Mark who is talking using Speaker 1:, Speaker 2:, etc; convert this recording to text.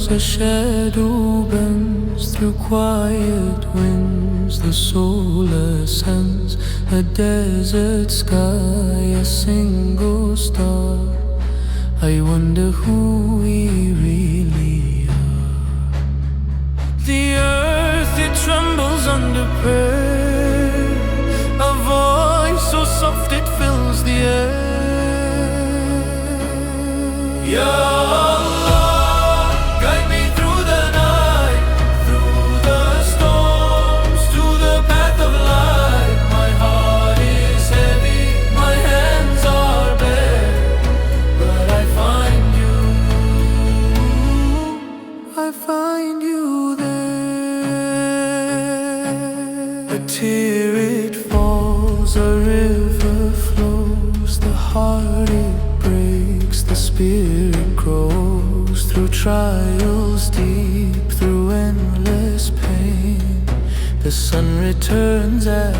Speaker 1: A shadow bends through quiet winds, the soul ascends a desert sky, a single star. I wonder who we really are. The earth, it trembles under prayer, a voice so soft it fills the air. Ya trials deep through endless pain, the sun returns at